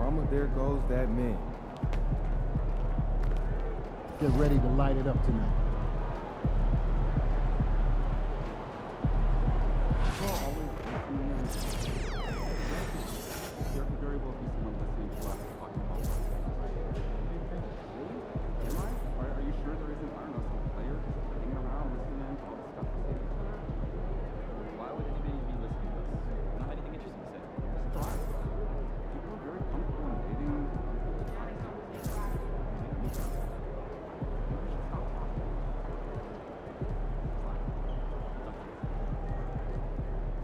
Mama, there goes that man. Get ready to light it up tonight. There could very well be someone listening to us talking about us. Really? Am I? Are you sure there isn't, I don't know, some player just hanging around listening in to all the stuff we say to each other? Why would anybody be listening to us? I don't have anything interesting to say. Surprise. People are very comfortable in dating other people's privacy. Maybe we should stop talking. Fine.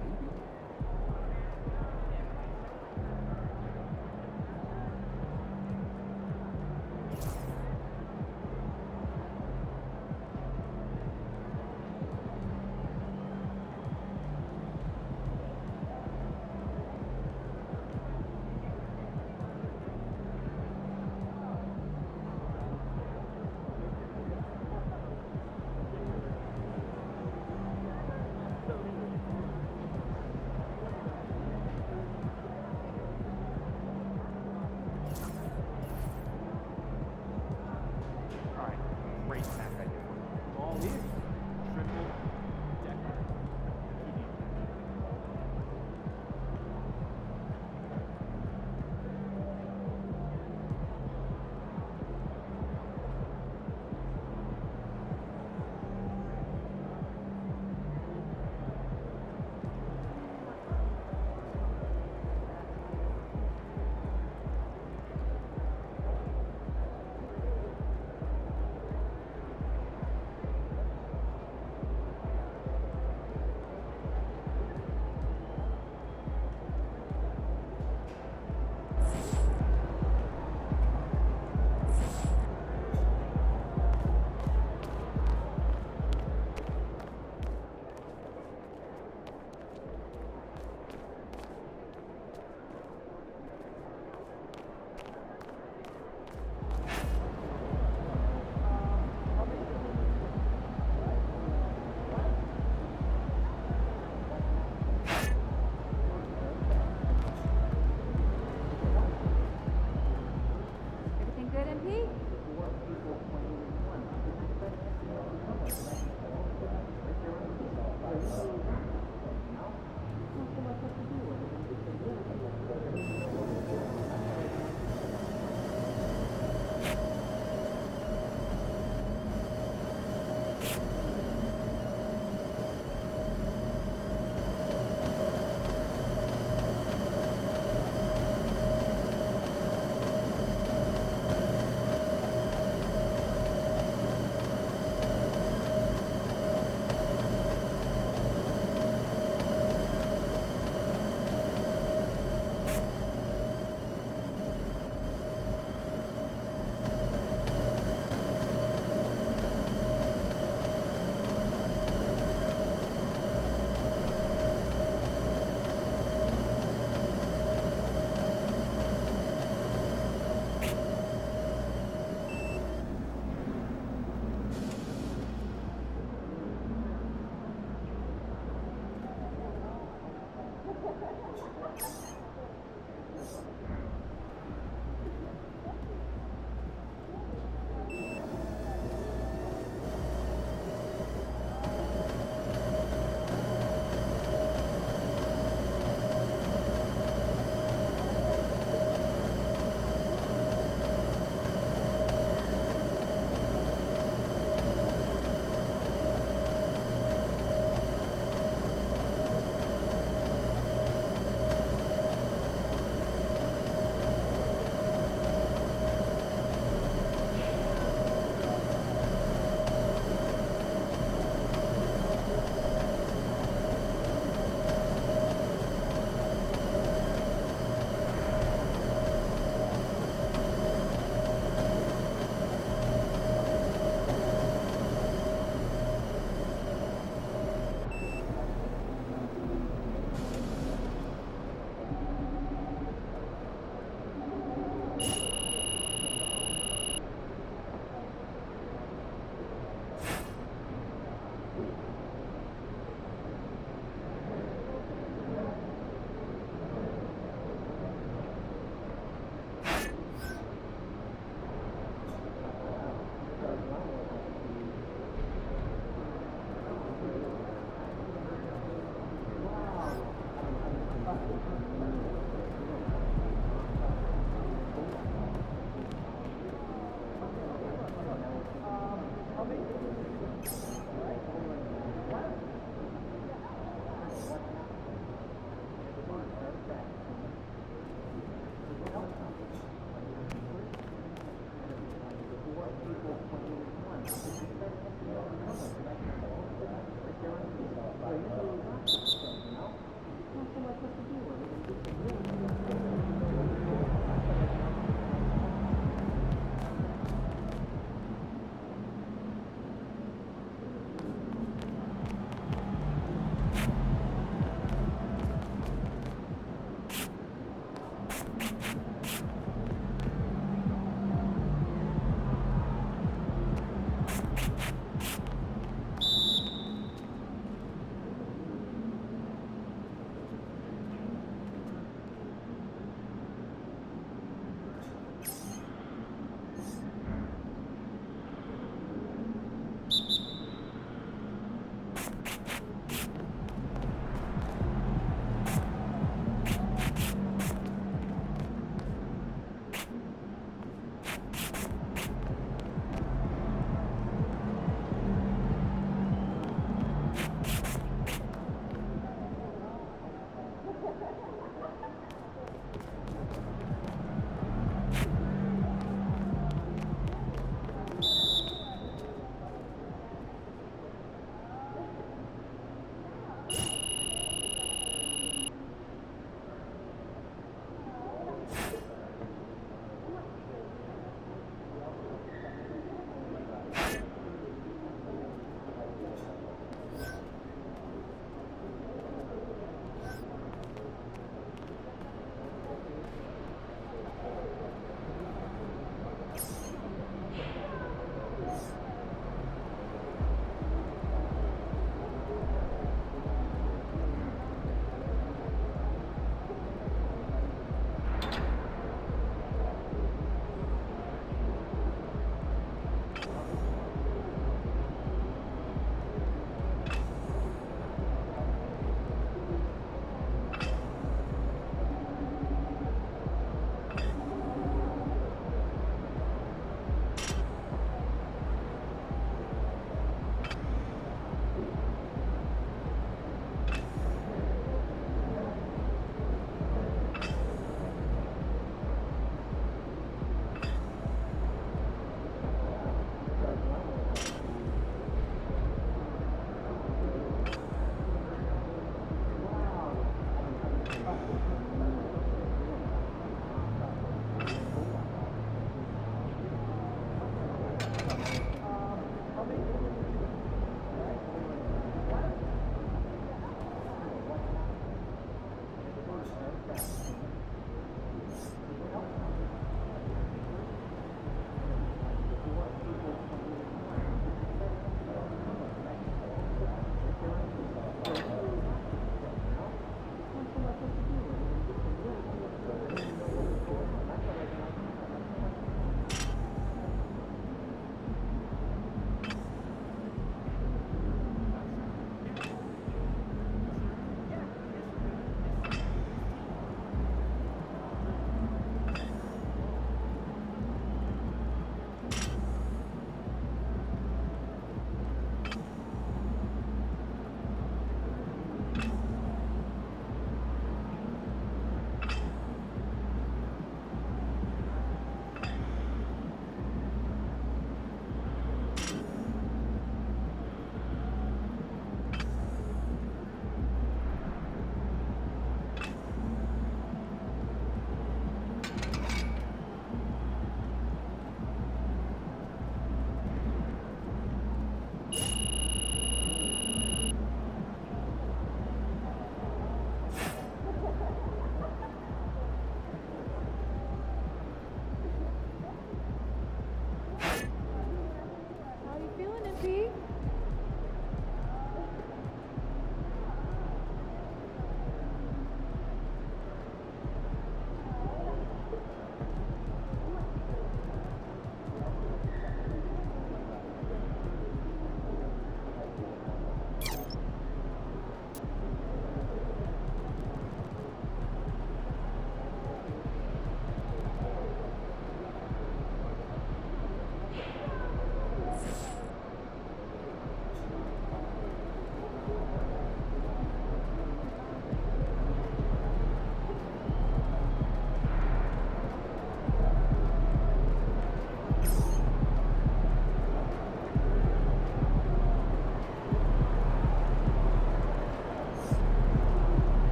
Maybe.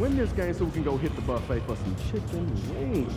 Win this game so we can go hit the buffet for some chicken wings.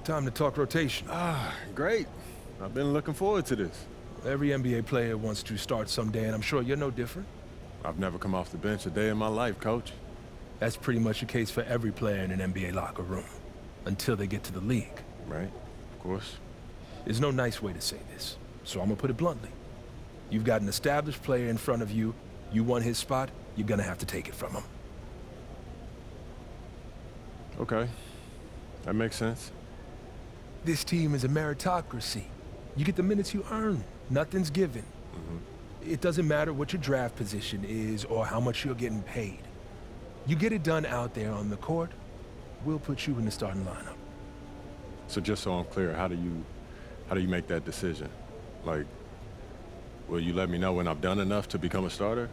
Time to talk rotation. Great. I've been looking forward to this. Every NBA player wants to start someday, and I'm sure you're no different. I've never come off the bench a day in my life, Coach. That's pretty much the case for every player in an NBA locker room, until they get to the league. Right, of course. There's no nice way to say this, so I'm gonna put it bluntly. You've got an established player in front of you, you want his spot, you're gonna have to take it from him. Okay, that makes sense. This team is a meritocracy. You get the minutes you earn. Nothing's given. It doesn't matter what your draft position is or how much you're getting paid. You get it done out there on the court, we'll put you in the starting lineup. So just so I'm clear, how do you make that decision? Like, will you let me know when I've done enough to become a starter?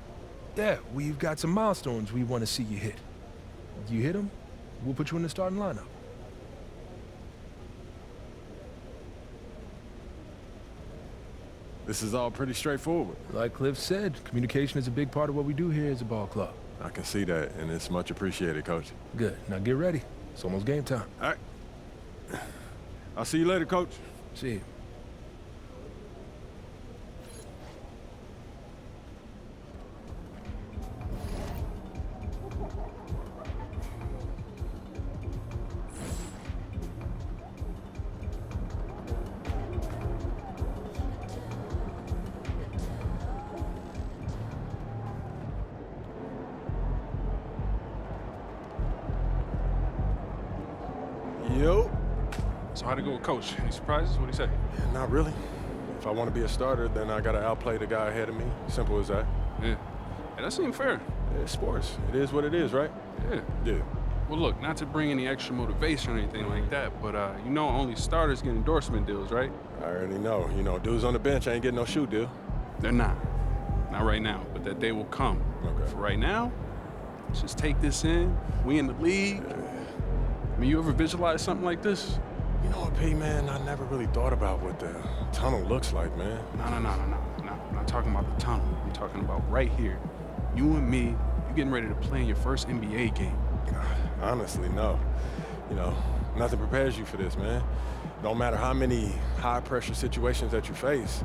Yeah, we've got some milestones we want to see you hit. You hit them, we'll put you in the starting lineup. This is all pretty straightforward. Like Cliff said, communication is a big part of what we do here as a ball club. I can see that, and it's much appreciated, Coach. Good. Now get ready. It's almost game time. All right. I'll see you later, Coach. See you. Yo. So how'd it go with Coach? Any surprises? What'd he say? Not really. If I want to be a starter, then I got to outplay the guy ahead of me. Simple as that. Yeah. Hey, that seemed fair. It's sports. It is what it is, right? Yeah. Yeah. Well, look, not to bring any extra motivation or anything like that, but you know only starters get endorsement deals, right? I already know. You know, dudes on the bench ain't getting no shoe deal. They're not. Not right now, but that day will come. Okay. For right now, let's just take this in. We in the league. I mean, you ever visualize something like this? You know what, P, man? I never really thought about what the tunnel looks like, man. No. I'm not talking about the tunnel. I'm talking about right here. You and me, you getting ready to play in your first NBA game. Honestly, no. You know, nothing prepares you for this, man. No matter how many high-pressure situations that you face,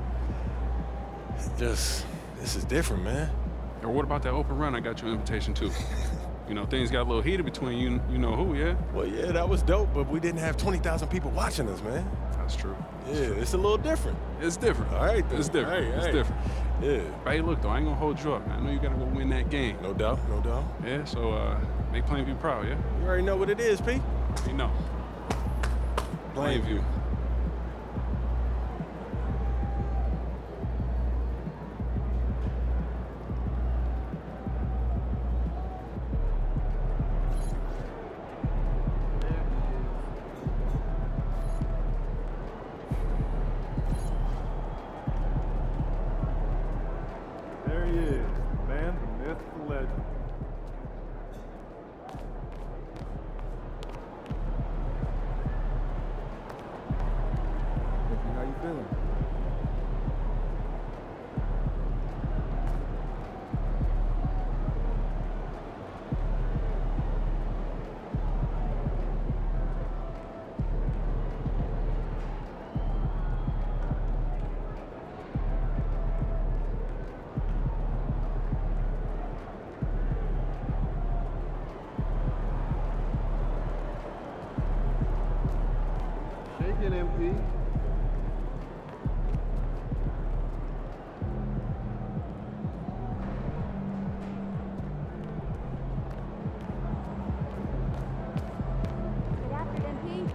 this is different, man. Or what about that open run I got you an invitation to? You know, things got a little heated between you know who, yeah? Well, yeah, that was dope, but we didn't have 20,000 people watching us, man. That's true. Yeah, it's a little different. It's different. All right, then. It's different. Hey, it's hey. different. Yeah. But hey, look, though, I ain't gonna hold you up, man. I know you gotta go win that game. No doubt, no doubt. Yeah, so make Plainview proud, yeah? You already know what it is, P. You know. Plainview. There he is, the man, the myth, the legend. How you feeling? Shaking, MP. Get after it, MP.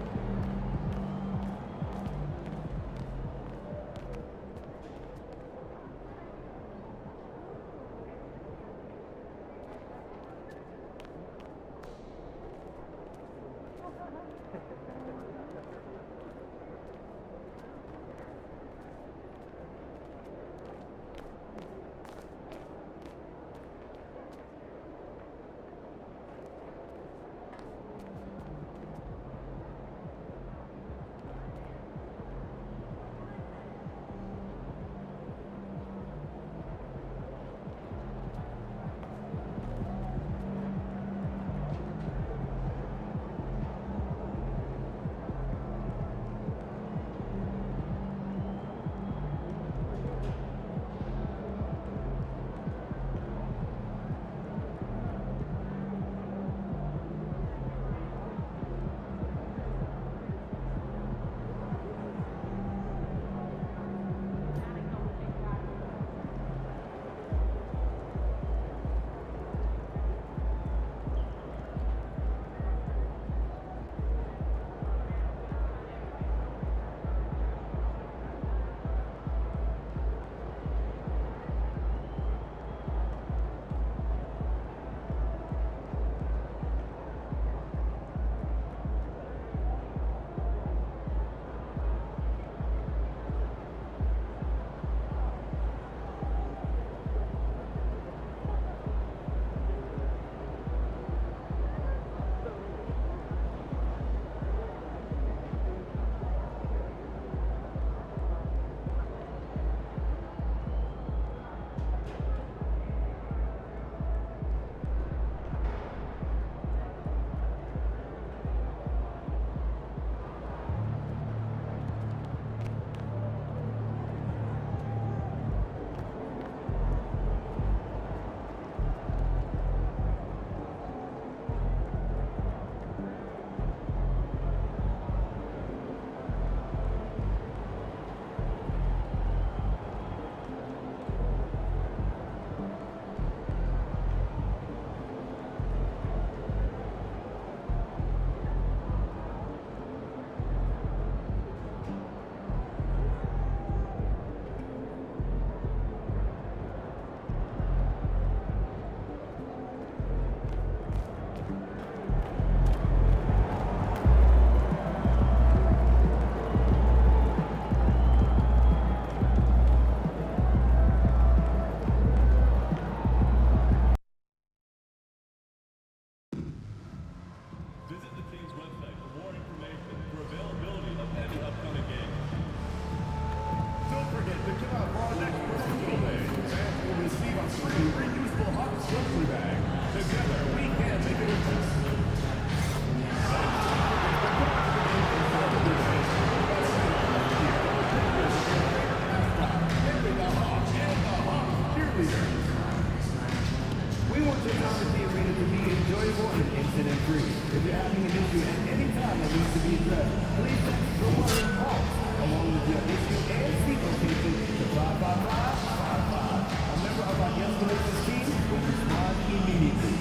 issue at any time that needs to be addressed, please text the word HALT along with your issue and seat location to 55555. A member of our guest relations team will respond immediately.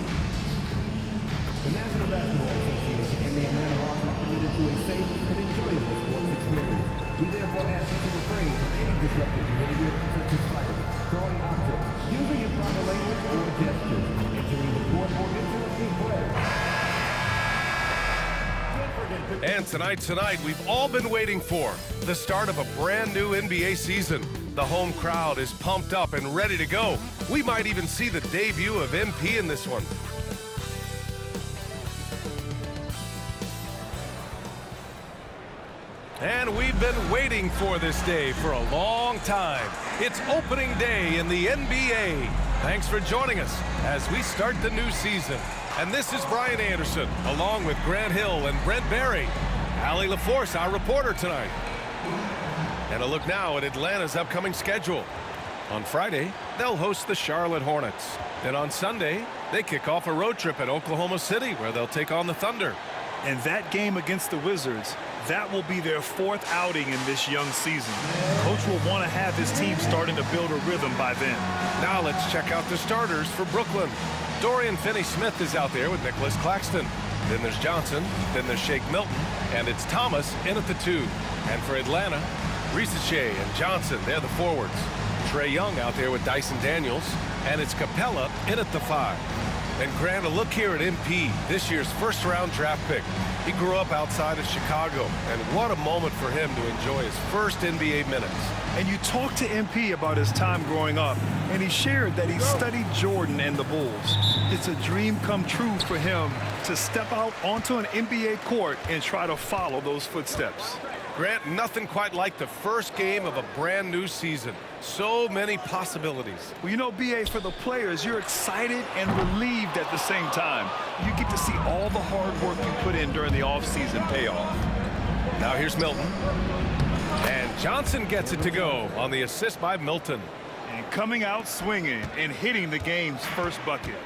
The National Basketball Association and the Atlanta Hawks are committed to a safe and enjoyable sports experience. We therefore ask you to refrain from any disruptive behavior such as fighting, throwing objects, using improper language or gestures, entering the court or interrupting play. And tonight, we've all been waiting for the start of a brand new NBA season. The home crowd is pumped up and ready to go. We might even see the debut of MP in this one. And we've been waiting for this day for a long time. It's opening day in the NBA. Thanks for joining us as we start the new season. And this is Brian Anderson, along with Grant Hill and Brent Barry. Allie LaForce, our reporter tonight. And a look now at Atlanta's upcoming schedule. On Friday, they'll host the Charlotte Hornets. Then on Sunday, they kick off a road trip at Oklahoma City, where they'll take on the Thunder. And that game against the Wizards, that will be their 4th outing in this young season. Coach will want to have his team starting to build a rhythm by then. Now let's check out the starters for Brooklyn. Dorian Finney-Smith is out there with Nicholas Claxton. Then there's Johnson, then there's Shake Milton, and it's Thomas in at the 2. And for Atlanta, Risache and Johnson, they're the forwards. Trae Young out there with Dyson Daniels, and it's Capella in at the 5. And Grant, a look here at MP, this year's first-round draft pick. He grew up outside of Chicago, and what a moment for him to enjoy his first NBA minutes. And you talked to MP about his time growing up, and he shared that he studied Jordan and the Bulls. It's a dream come true for him to step out onto an NBA court and try to follow those footsteps. Grant, nothing quite like the first game of a brand new season. So many possibilities. Well, you know, BA, for the players, you're excited and relieved at the same time. You get to see all the hard work you put in during the offseason pay off. Now here's Milton. And Johnson gets it to go on the assist by Milton. And coming out swinging and hitting the game's first bucket.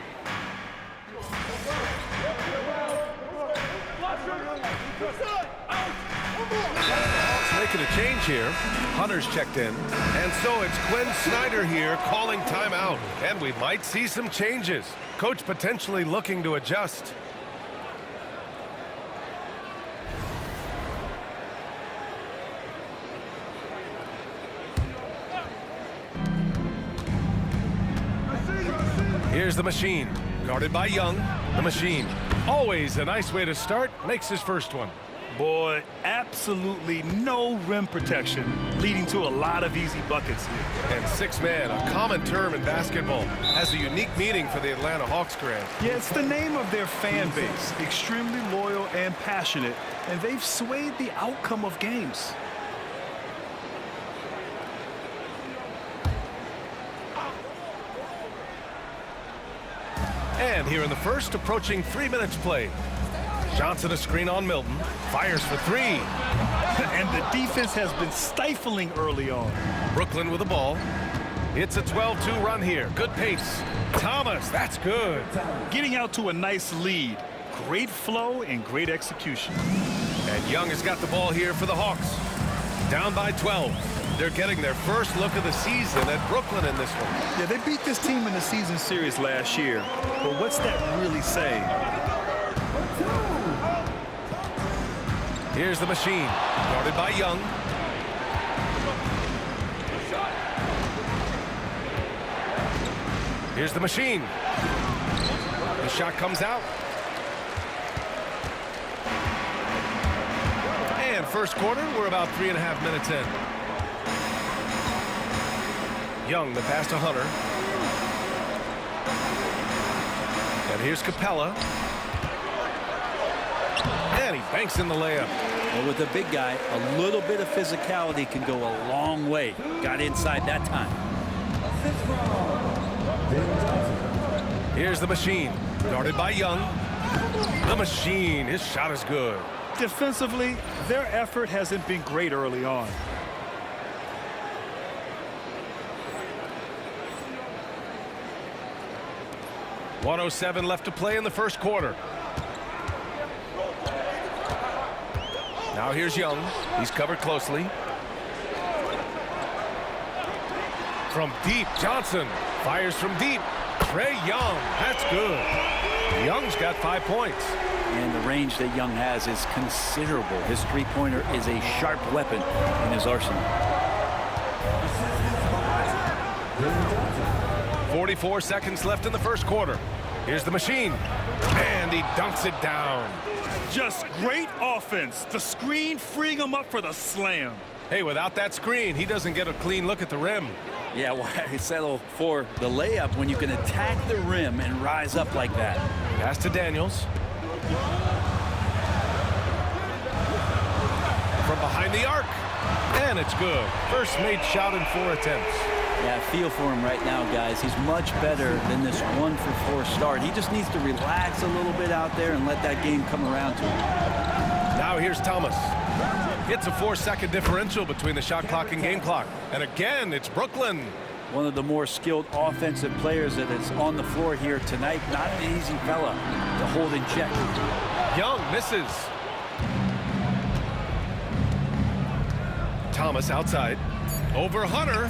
Making a change here. Hunter's checked in. And so it's Quinn Snyder here calling timeout. And we might see some changes. Coach potentially looking to adjust. Here's the machine. Guarded by Young. The machine. Always a nice way to start. Makes his first one. Boy, absolutely no rim protection, leading to a lot of easy buckets here. And 6-man, a common term in basketball, has a unique meaning for the Atlanta Hawks, Grant. Yeah, it's the name of their fan base, extremely loyal and passionate, and they've swayed the outcome of games. And here in the first, approaching 3 minutes played. Johnson a screen on Milton, fires for 3. And the defense has been stifling early on. Brooklyn with the ball. It's a 12-2 run here. Good pace. Thomas, that's good. Getting out to a nice lead. Great flow and great execution. And Young has got the ball here for the Hawks. Down by 12. They're getting their first look of the season at Brooklyn in this one. Yeah, they beat this team in the season series last year. But what's that really saying? Here's the machine, guarded by Young. Here's the machine. The shot comes out. And first quarter, we're about 3.5 minutes in. Young, the pass to Hunter. And here's Capella. And he banks in the layup. Well, with a big guy, a little bit of physicality can go a long way. Got inside that time. Here's the machine, guarded by Young. The machine, his shot is good. Defensively, their effort hasn't been great early on. .107 left to play in the first quarter. Now here's Young. He's covered closely. From deep, Johnson fires from deep. Trae Young, that's good. Young's got 5 points. And the range that Young has is considerable. His three-pointer is a sharp weapon in his arsenal. 44 seconds left in the first quarter. Here's the machine. And he dunks it down. Just great offense. The screen freeing him up for the slam. Hey, without that screen, he doesn't get a clean look at the rim. Yeah, why settle for the layup when you can attack the rim and rise up like that? Pass to Daniels. From behind the arc. And it's good. First made shot in 4 attempts. Yeah, I feel for him right now, guys. He's much better than this 1-for-4 start. He just needs to relax a little bit out there and let that game come around to him. Now here's Thomas. It's a 4-second differential between the shot clock and game clock. And again, it's Brooklyn. One of the more skilled offensive players that is on the floor here tonight. Not an easy fella to hold in check. Young misses. Thomas outside. Over Hunter.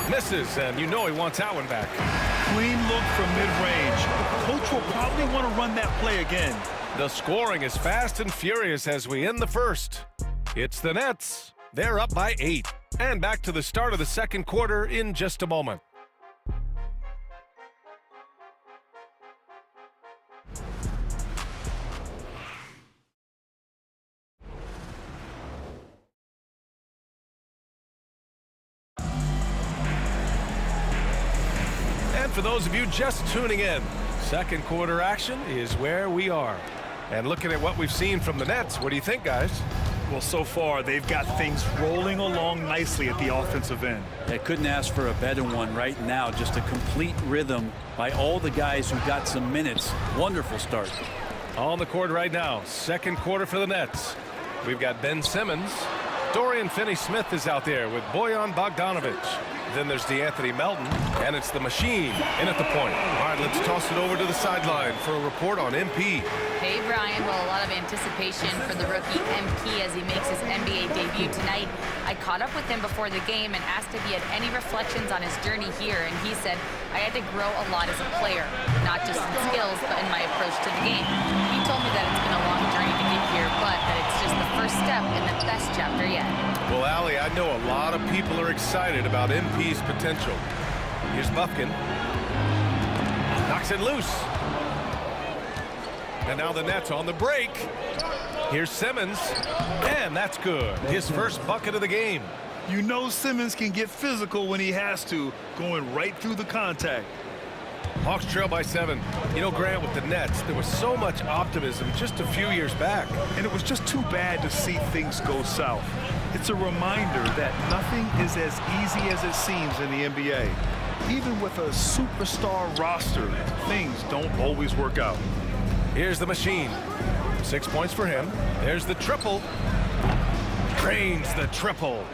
Misses, and you know he wants that one back. Clean look from mid-range. Coach will probably want to run that play again. The scoring is fast and furious as we end the first. It's the Nets. They're up by 8. And back to the start of the second quarter in just a moment. And for those of you just tuning in, second quarter action is where we are. And looking at what we've seen from the Nets, what do you think, guys? Well, so far, they've got things rolling along nicely at the offensive end. They couldn't ask for a better one right now. Just a complete rhythm by all the guys who got some minutes. Wonderful start. On the court right now, second quarter for the Nets. We've got Ben Simmons. Dorian Finney-Smith is out there with Bojan Bogdanovic. Then there's DeAnthony Melton, and it's the machine in at the point. All right, let's toss it over to the sideline for a report on MP. Hey, Brian. Well, a lot of anticipation for the rookie MP as he makes his NBA debut tonight. I caught up with him before the game and asked if he had any reflections on his journey here, and he said, I had to grow a lot as a player, not just in skills, but in my approach to the game. He told me that it's been a long journey to get here, but that it's just the first step in the best chapter yet. Well, Allie, I know a lot of people are excited about MP's potential. Here's Bufkin. Knocks it loose. And now the Nets on the break. Here's Simmons. And that's good. His first bucket of the game. You know Simmons can get physical when he has to, going right through the contact. Hawks trail by 7. You know, Grant, with the Nets, there was so much optimism just a few years back. And it was just too bad to see things go south. It's a reminder that nothing is as easy as it seems in the NBA. Even with a superstar roster, things don't always work out. Here's the machine. 6 points for him. There's the triple. Drains the triple.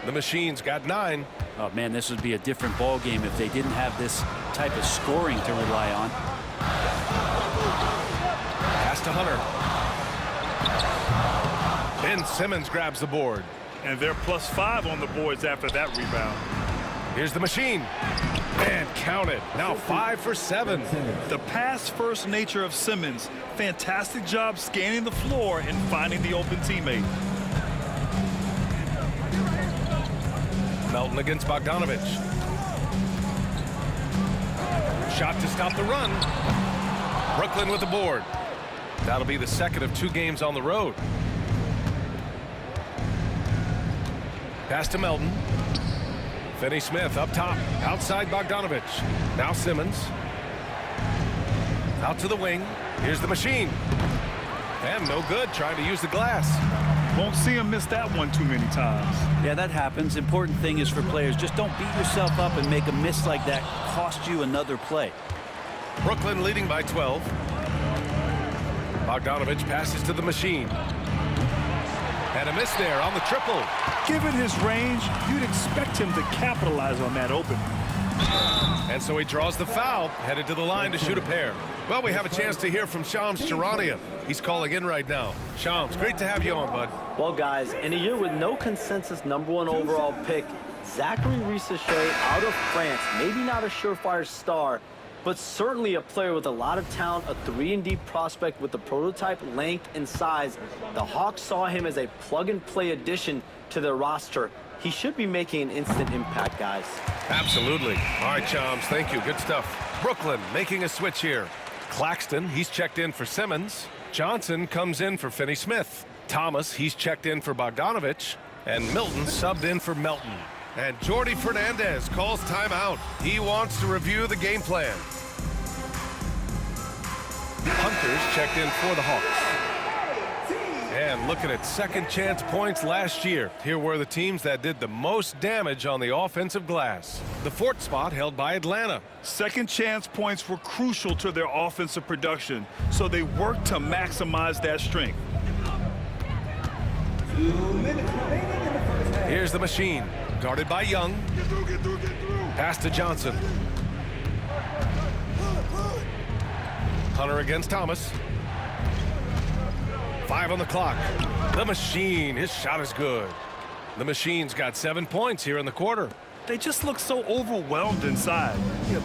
The machine's got 9. Oh, man, this would be a different ball game if they didn't have this type of scoring to rely on. Pass to Hunter. Ben Simmons grabs the board. And they're +5 on the boards after that rebound. Here's the machine. And count it. Now 5 for 7. The pass-first nature of Simmons. Fantastic job scanning the floor and finding the open teammate. Melton against Bogdanovic. Shot to stop the run. Brooklyn with the board. That'll be the second of 2 games on the road. Pass to Melton. Finney-Smith up top. Outside Bogdanovic. Now Simmons. Out to the wing. Here's the machine. And no good, trying to use the glass. Won't see him miss that one too many times. Yeah, that happens. Important thing is for players, just don't beat yourself up and make a miss like that cost you another play. Brooklyn leading by 12. Bogdanovic passes to the machine. And a miss there on the triple. Given his range, you'd expect him to capitalize on that opening. And so he draws the foul, headed to the line to shoot a pair. Well, we have a chance to hear from Shams Charania. He's calling in right now. Shams, great to have you on, bud. Well, guys, in a year with no consensus #1 overall pick, Zachary Rissochet out of France, maybe not a surefire star, but certainly a player with a lot of talent, a 3-and-D prospect with the prototype length and size. The Hawks saw him as a plug-and-play addition to their roster. He should be making an instant impact, guys. Absolutely. All right, Shams, thank you. Good stuff. Brooklyn making a switch here. Claxton, he's checked in for Simmons. Johnson comes in for Finney-Smith. Thomas, he's checked in for Bogdanovich. And Milton subbed in for Melton. And Jordi Fernandez calls timeout. He wants to review the game plan. Hunter's checked in for the Hawks. And looking at second chance points last year, here were the teams that did the most damage on the offensive glass. The fourth spot held by Atlanta. Second chance points were crucial to their offensive production, so they worked to maximize that strength. Here's the machine, guarded by Young. Pass to Johnson. Hunter against Thomas. 5 on the clock. The machine, his shot is good. The machine's got 7 points here in the quarter. They just look so overwhelmed inside.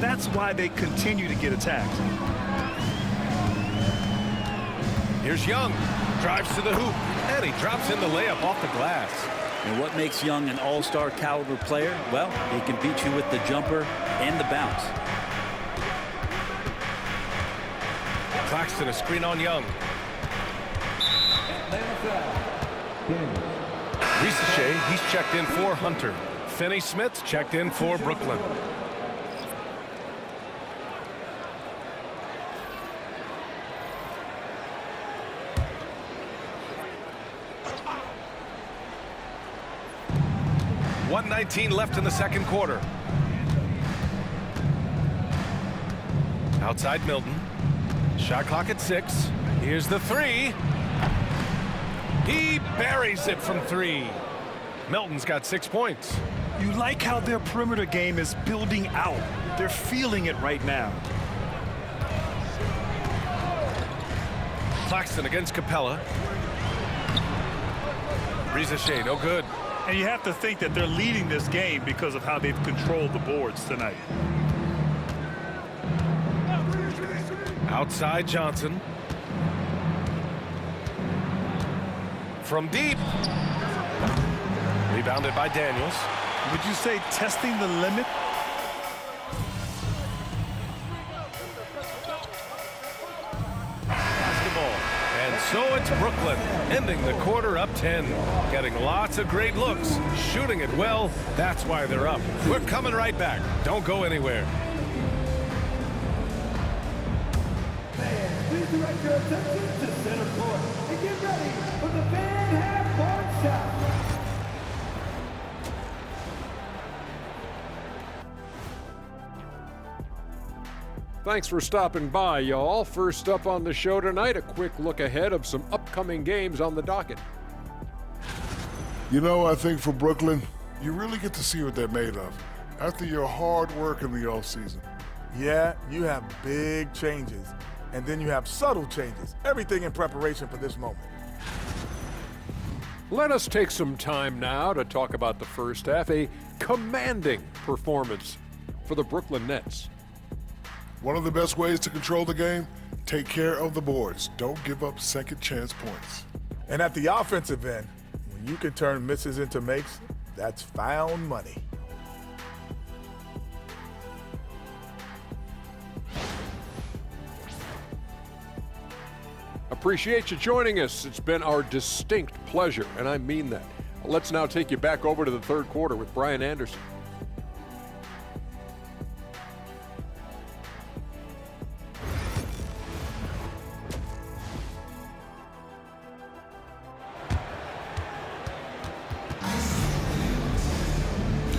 That's why they continue to get attacked. Here's Young, drives to the hoop, and he drops in the layup off the glass. And what makes Young an all-star caliber player? Well, he can beat you with the jumper and the bounce. Claxton, a screen on Young. Rissochet, he's checked in for Hunter. Finney-Smith checked in for Brooklyn. .119 left in the second quarter. Outside Milton. Shot clock at 6. Here's the 3. He buries it from 3. Milton's got 6 points. You like how their perimeter game is building out. They're feeling it right now. Claxton against Capella. Rissochet, no good. And you have to think that they're leading this game because of how they've controlled the boards tonight. Outside Johnson. From deep. Rebounded by Daniels. Would you say testing the limit? Basketball. And so it's Brooklyn, ending the quarter up 10. Getting lots of great looks, shooting it well. That's why they're up. We're coming right back. Don't go anywhere. Please direct your attention to center court and get ready for the fan half-court shot. Thanks for stopping by, y'all. First up on the show tonight, a quick look ahead of some upcoming games on the docket. You know, I think for Brooklyn, you really get to see what they're made of after your hard work in the offseason. Yeah, you have big changes, and then you have subtle changes. Everything in preparation for this moment. Let us take some time now to talk about the first half, a commanding performance for the Brooklyn Nets. One of the best ways to control the game, take care of the boards. Don't give up second chance points. And at the offensive end, when you can turn misses into makes, that's found money. Appreciate you joining us. It's been our distinct pleasure, and I mean that. Let's now take you back over to the third quarter with Brian Anderson.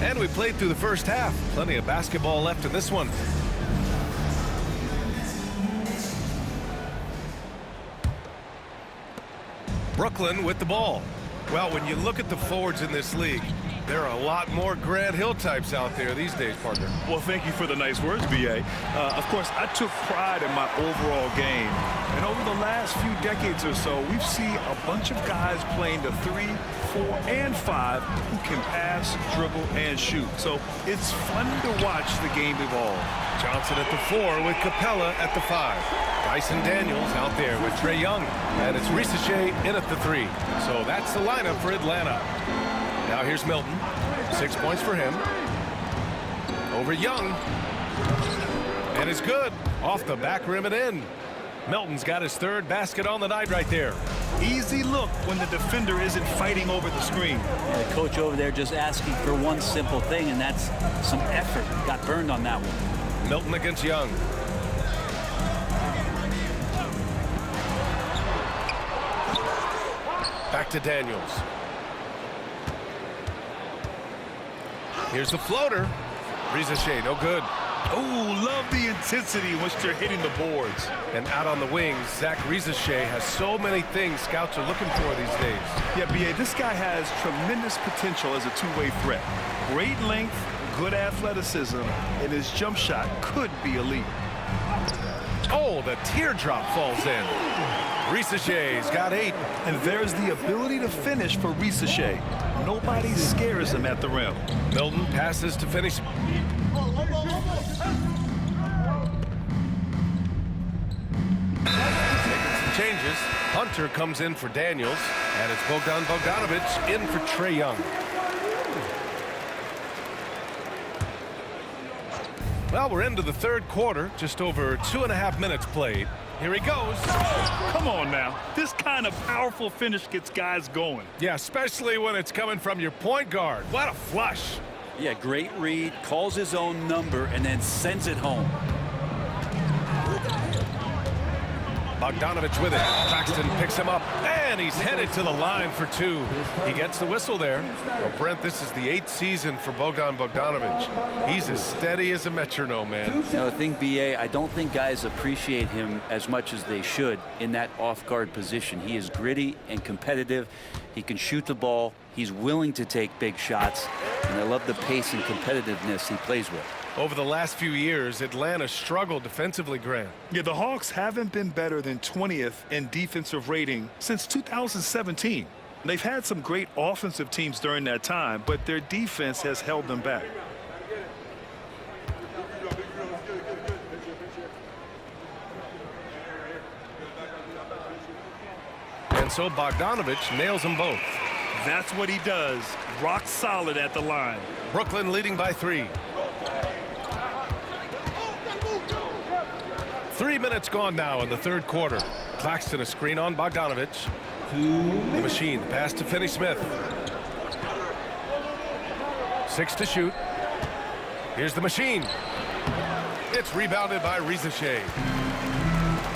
And we played through the first half. Plenty of basketball left in this one. Brooklyn with the ball. Well, when you look at the forwards in this league, There are a lot more Grant Hill types out there these days, partner. Well, thank you for the nice words, B.A. Of course, I took pride in my overall game. And over the last few decades or so, we've seen a bunch of guys playing the 3, 4, and 5 who can pass, dribble, and shoot. So it's fun to watch the game evolve. Johnson at the 4 with Capella at the 5. Dyson Daniels out there with Trae Young. And it's Risacher in at the 3. So that's the lineup for Atlanta. Now here's Milton. 6 points for him. Over Young. And it's good. Off the back rim and in. Milton's got his 3rd basket on the night right there. Easy look when the defender isn't fighting over the screen. Yeah, the coach over there just asking for one simple thing, and that's some effort. Got burned on that one. Milton against Young. Back to Daniels. Here's the floater. Risacher, no good. Oh, love the intensity in which they're hitting the boards. And out on the wings, Zach Risacher has so many things scouts are looking for these days. Yeah, B.A., this guy has tremendous potential as a two-way threat. Great length, good athleticism, and his jump shot could be elite. Oh, the teardrop falls in. Risacher's got 8. And there's the ability to finish for Risacher. Nobody scares him at the rim. Milton passes to finish. Making some changes. Hunter comes in for Daniels, and it's Bogdan Bogdanovic in for Trae Young. Well, we're into the 3rd quarter, just over 2.5 minutes played. Here he goes. Come on now. This kind of powerful finish gets guys going. Yeah, especially when it's coming from your point guard. What a flush. Yeah, great read, calls his own number, and then sends it home. Bogdanovic with it. Claxton picks him up, and he's headed to the line for 2. He gets the whistle there. Well, Brent, this is the 8th season for Bogdan Bogdanovic. He's as steady as a metronome, man. You know, the thing, B.A., I don't think guys appreciate him as much as they should in that off-guard position. He is gritty and competitive. He can shoot the ball. He's willing to take big shots, and I love the pace and competitiveness he plays with. Over the last few years, Atlanta struggled defensively, Grant. Yeah, the Hawks haven't been better than 20th in defensive rating since 2017. They've had some great offensive teams during that time, but their defense has held them back. And so Bogdanovic nails them both. That's what he does. Rock solid at the line. Brooklyn leading by 3. 3 minutes gone now in the 3rd quarter. Claxton a screen on Bogdanovic. The machine, the pass to Finney-Smith. 6 to shoot. Here's the machine. It's rebounded by Risacher.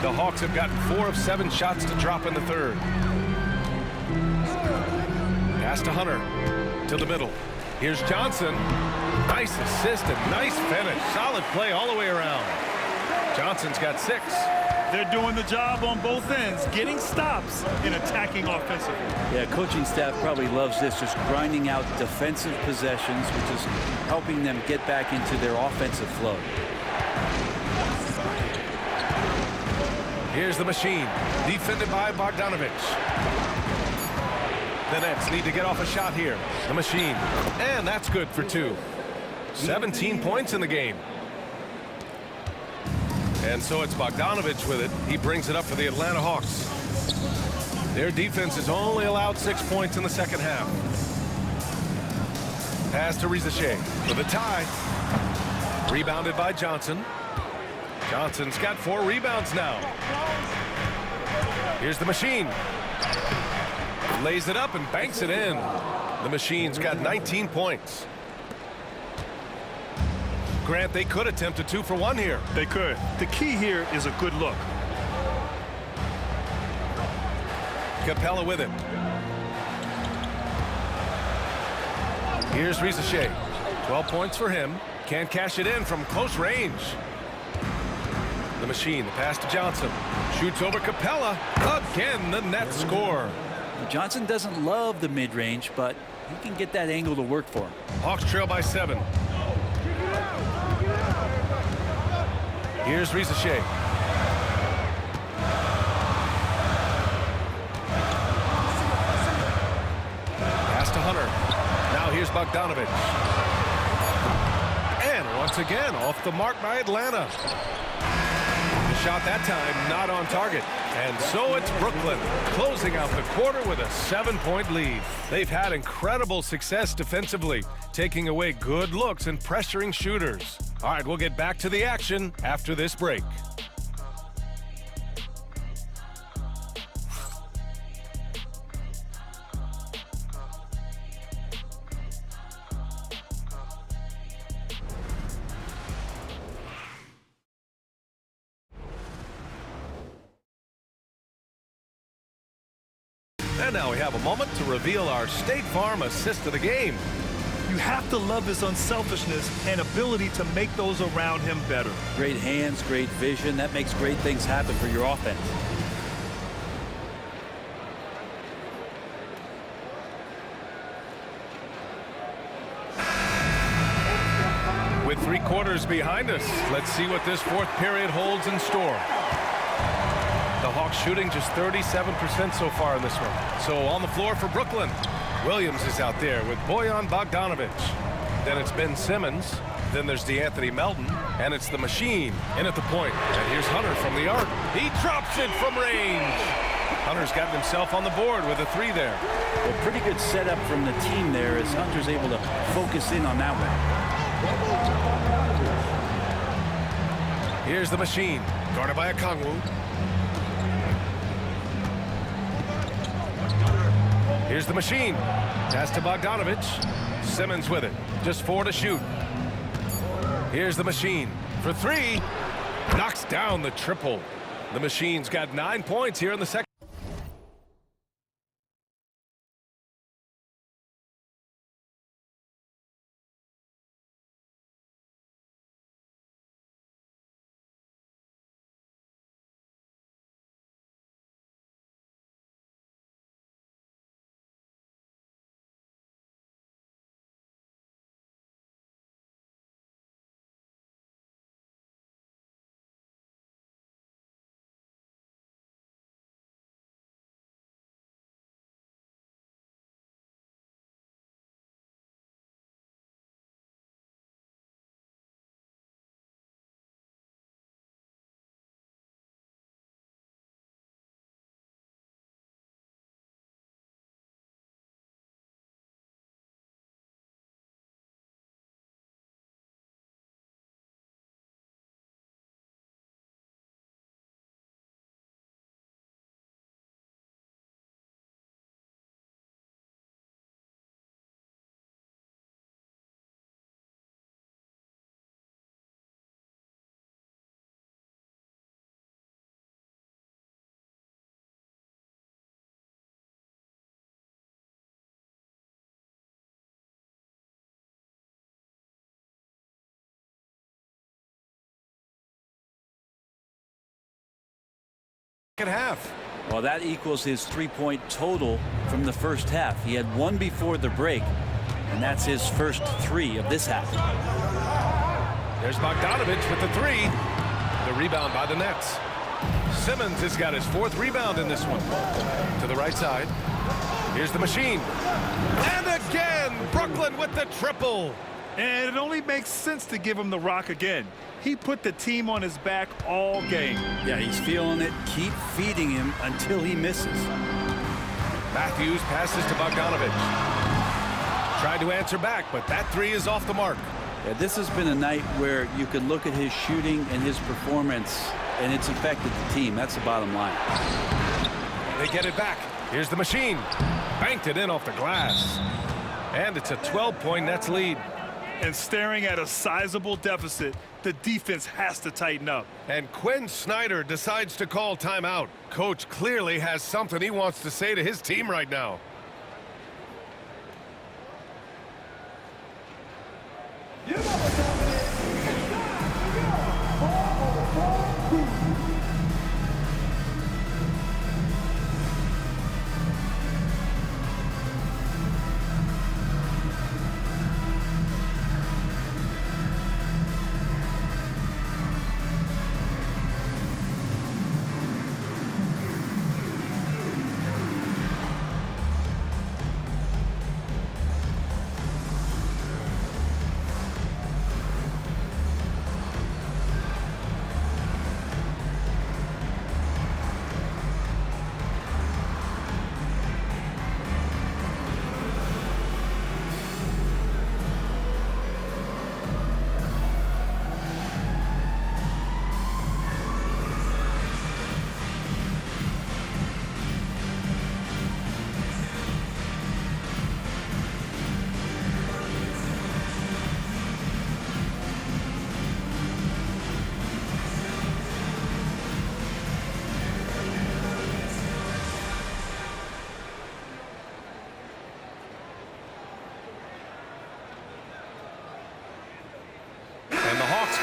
The Hawks have gotten 4 of 7 shots to drop in the 3rd. Pass to Hunter. To the middle. Here's Johnson. Nice assist and nice finish. Solid play all the way around. Johnson's got 6. They're doing the job on both ends, getting stops and attacking offensively. Yeah, coaching staff probably loves this, just grinding out defensive possessions, which is helping them get back into their offensive flow. Here's the machine, defended by Bogdanovic. The Nets need to get off a shot here. The machine, and that's good for 2. 17 points in the game. And so it's Bogdanovic with it. He brings it up for the Atlanta Hawks. Their defense has only allowed 6 points in the 2nd half. Pass to Risacher for the tie. Rebounded by Johnson. Johnson's got 4 rebounds now. Here's the machine. Lays it up and banks it in. The machine's got 19 points. Grant, they could attempt a 2-for-1 here. They could. The key here is a good look. Capella with him. Here's Risacher. 12 points for him. Can't cash it in from close range. The machine, the pass to Johnson. Shoots over Capella. Again, the Nets score. Johnson doesn't love the mid-range, but he can get that angle to work for him. Hawks trail by 7. Here's Risache. Pass to Hunter. Now here's Bogdanovich. And once again, off the mark by Atlanta. The shot that time not on target. And so it's Brooklyn closing out the quarter with a 7-point lead. They've had incredible success defensively, taking away good looks and pressuring shooters. All right, we'll get back to the action after this break. And now we have a moment to reveal our State Farm assist of the game. You have to love his unselfishness and ability to make those around him better. Great hands, great vision. That makes great things happen for your offense. With 3 quarters behind us, let's see what this 4th period holds in store. The Hawks shooting just 37% so far in this one. So on the floor for Brooklyn, Williams is out there with Bojan Bogdanovich. Then it's Ben Simmons. Then there's DeAnthony Melton. And it's the machine in at the point. And here's Hunter from the arc. He drops it from range. Hunter's gotten himself on the board with a 3 there. Well, pretty good setup from the team there as Hunter's able to focus in on that one. Here's the machine, guarded by Okongwu. Here's the machine. Pass to Bogdanovich. Simmons with it. Just 4 to shoot. Here's the machine for 3. Knocks down the triple. The machine's got 9 points here in the second. Half. Well, that equals his 3-point total from the first half. He had 1 before the break, and that's his first 3 of this half. There's Bogdanovich with the 3. The rebound by the Nets. Simmons has got his 4th rebound in this one. To the right side. Here's the machine. And again, Brooklyn with the triple. And it only makes sense to give him the rock again. He put the team on his back all game. Yeah, he's feeling it. Keep feeding him until he misses. Matthews passes to Bogdanovich. Tried to answer back, but that 3 is off the mark. Yeah, this has been a night where you can look at his shooting and his performance, and it's affected the team. That's the bottom line. They get it back. Here's the machine. Banked it in off the glass. And it's a 12-point Nets lead. And staring at a sizable deficit, the defense has to tighten up. And Quinn Snyder decides to call timeout. Coach clearly has something he wants to say to his team right now.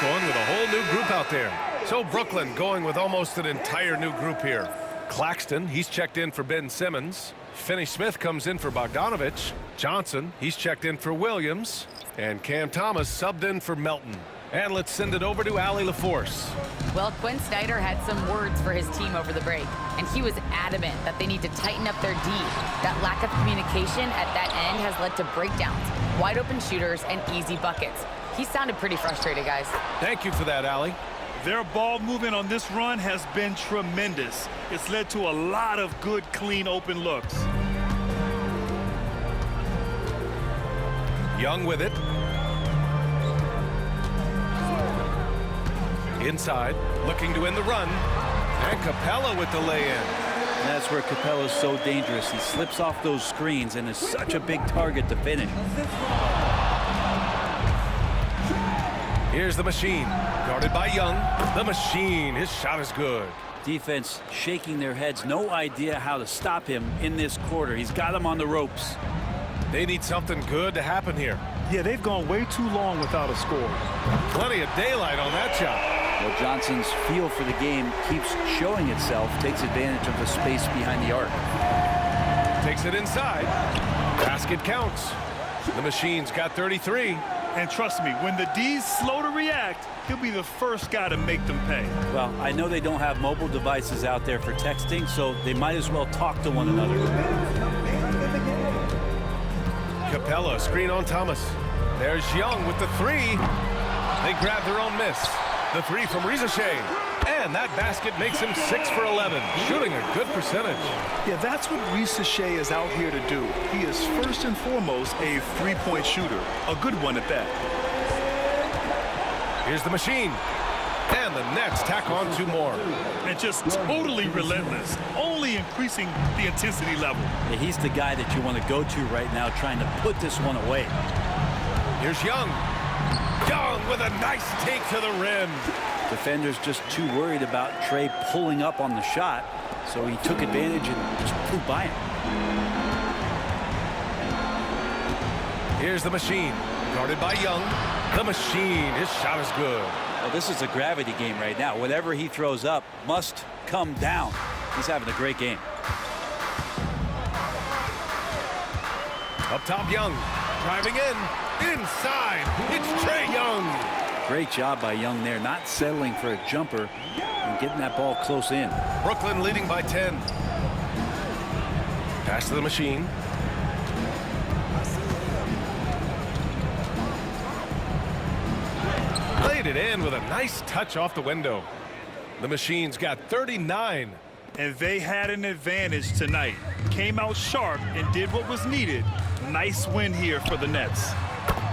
going with a whole new group out there. So Brooklyn going with almost an entire new group here. Claxton, he's checked in for Ben Simmons. Finney-Smith comes in for Bogdanovich. Johnson, he's checked in for Williams. And Cam Thomas subbed in for Melton. And let's send it over to Allie LaForce. Well, Quinn Snyder had some words for his team over the break, and he was adamant that they need to tighten up their D. That lack of communication at that end has led to breakdowns, wide open shooters, and easy buckets. He sounded pretty frustrated, guys. Thank you for that, Allie. Their ball movement on this run has been tremendous. It's led to a lot of good, clean, open looks. Young with it. Inside, looking to end the run. And Capella with the lay-in. And that's where Capella's so dangerous. He slips off those screens and is such a big target to finish. Here's the Machine, guarded by Young. The Machine, his shot is good. Defense shaking their heads, no idea how to stop him in this quarter. He's got him on the ropes. They need something good to happen here. Yeah, they've gone way too long without a score. Plenty of daylight on that shot. Well, Johnson's feel for the game keeps showing itself, takes advantage of the space behind the arc. Takes it inside. Basket counts. The Machine's got 33. And trust me, when the D's slow to react, he'll be the first guy to make them pay. Well, I know they don't have mobile devices out there for texting, so they might as well talk to one another. Capella, screen on Thomas. There's Young with the three. They grab their own miss. The three from Rizachet. And that basket makes him 6 for 11, shooting a good percentage. Yeah, that's what Rizachet is out here to do. He is first and foremost a three-point shooter, a good one at that. Here's the Machine. And the Nets tack on 2 more. And just totally relentless, only increasing the intensity level. Yeah, he's the guy that you want to go to right now, trying to put this one away. Here's Young. Young with a nice take to the rim. Defender's just too worried about Trey pulling up on the shot, so he took advantage and just flew by him. Here's the Machine, guarded by Young. The Machine, his shot is good. Well, this is a gravity game right now. Whatever he throws up must come down. He's having a great game. Up top, Young, driving in. Inside, it's Trey Young. Great job by Young there, not settling for a jumper and getting that ball close in. Brooklyn leading by 10. Pass to the Machine. Played it in with a nice touch off the window. The Machine's got 39. And they had an advantage tonight. Came out sharp and did what was needed. Nice win here for the Nets.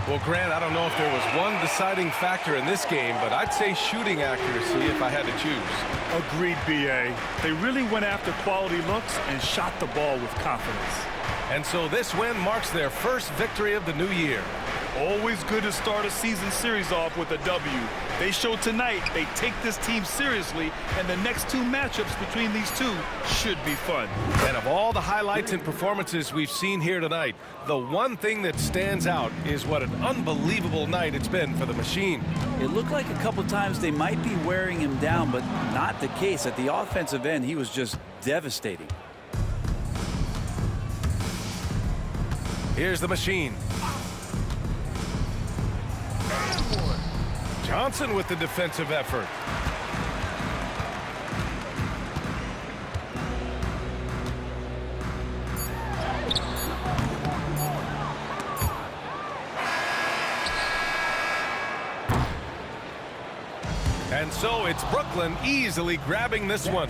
Well, Grant, I don't know if there was one deciding factor in this game, but I'd say shooting accuracy if I had to choose. Agreed, B.A. They really went after quality looks and shot the ball with confidence. And so this win marks their first victory of the new year. Always good to start a season series off with a W. They showed tonight they take this team seriously, and the next 2 matchups between these two should be fun. And of all the highlights and performances we've seen here tonight, the one thing that stands out is what an unbelievable night it's been for the Machine. It looked like a couple times they might be wearing him down, but not the case. At the offensive end, he was just devastating. Here's the Machine. Johnson with the defensive effort. And so it's Brooklyn easily grabbing this one.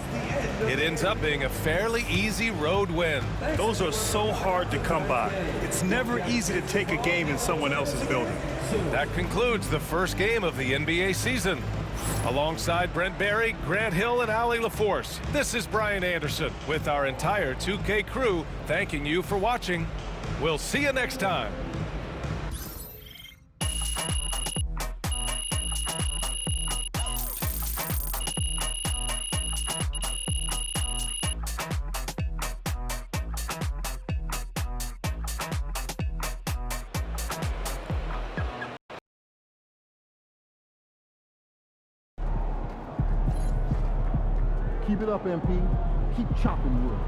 It ends up being a fairly easy road win. Those are so hard to come by. It's never easy to take a game in someone else's building. That concludes the first game of the NBA season. Alongside Brent Barry, Grant Hill, and Allie LaForce, this is Brian Anderson with our entire 2K crew thanking you for watching. We'll see you next time. Keep it up, MP. Keep chopping wood.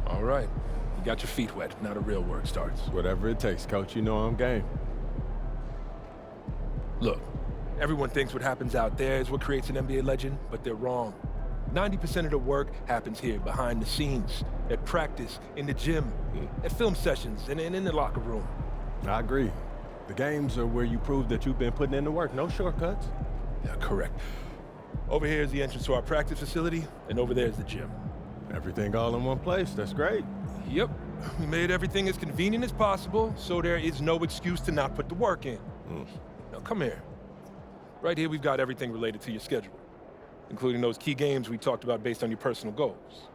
All right. You got your feet wet. Now the real work starts. Whatever it takes, Coach. You know I'm game. Look, everyone thinks what happens out there is what creates an NBA legend, but they're wrong. 90% of the work happens here, behind the scenes, at practice, in the gym, at film sessions, and in the locker room. I agree. The games are where you prove that you've been putting in the work. No shortcuts. Yeah, correct. Over here is the entrance to our practice facility, and over there is the gym. Everything all in one place. That's great. Yep. We made everything as convenient as possible, so there is no excuse to not put the work in. Now, come here. Right here, we've got everything related to your schedule, including those key games we talked about based on your personal goals.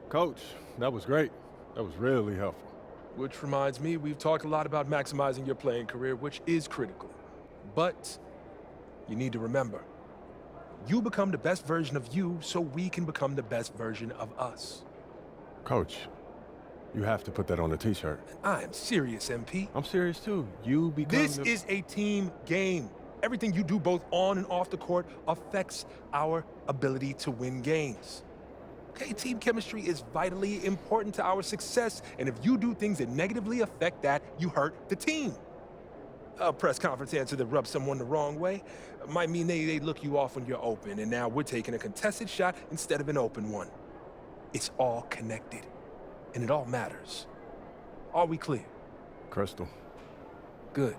Coach, that was great. That was really helpful. Which reminds me, we've talked a lot about maximizing your playing career, which is critical. But you need to remember, you become the best version of you so we can become the best version of us. Coach, you have to put that on a t-shirt. I am serious, MP. I'm serious too. You become This is a team game. Everything you do both on and off the court affects our ability to win games. Okay, team chemistry is vitally important to our success, and if you do things that negatively affect that, you hurt the team. A press conference answer that rubs someone the wrong way might mean they look you off when you're open, and now we're taking a contested shot instead of an open one. It's all connected, and it all matters. Are we clear? Crystal. Good.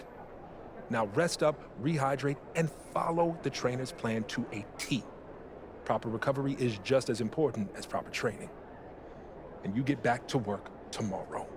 Now rest up, rehydrate, and follow the trainer's plan to a T. Proper recovery is just as important as proper training. And you get back to work tomorrow.